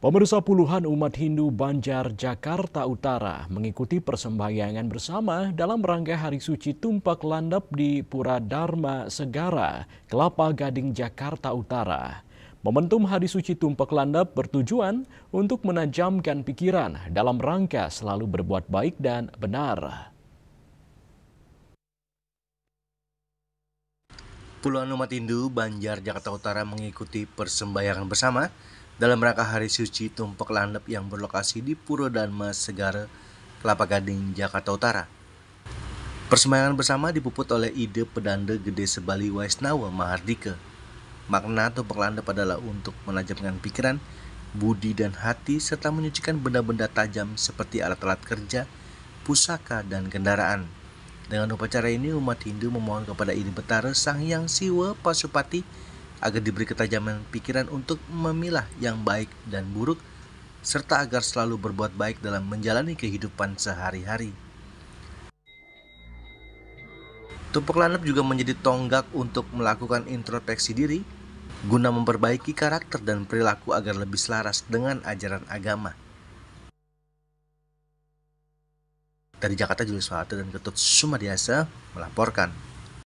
Pemirsa, puluhan umat Hindu Banjar, Jakarta Utara mengikuti persembahyangan bersama dalam rangka Hari Suci Tumpak Landep di Pura Dharma Segara, Kelapa Gading, Jakarta Utara. Momentum Hari Suci Tumpak Landep bertujuan untuk menajamkan pikiran dalam rangka selalu berbuat baik dan benar. Puluhan umat Hindu Banjar, Jakarta Utara mengikuti persembahyangan bersama dalam rangka Hari Suci Tumpak Landep yang berlokasi di Pura Dharma Segara, Kelapa Gading, Jakarta Utara. Persembahyangan bersama dipuput oleh ide Pedanda Gede Sebali Waisnawa Mahardika. Makna Tumpak Landep adalah untuk menajamkan pikiran, budi dan hati serta menyucikan benda-benda tajam seperti alat-alat kerja, pusaka, dan kendaraan. Dengan upacara ini, umat Hindu memohon kepada Idi Betara Sang Hyang Siwa Pasupati agar diberi ketajaman pikiran untuk memilah yang baik dan buruk, serta agar selalu berbuat baik dalam menjalani kehidupan sehari-hari. Tumpak Landep juga menjadi tonggak untuk melakukan introspeksi diri, guna memperbaiki karakter dan perilaku agar lebih selaras dengan ajaran agama. Dari Jakarta, Julius Wahata dan Ketut Sumadiasa melaporkan.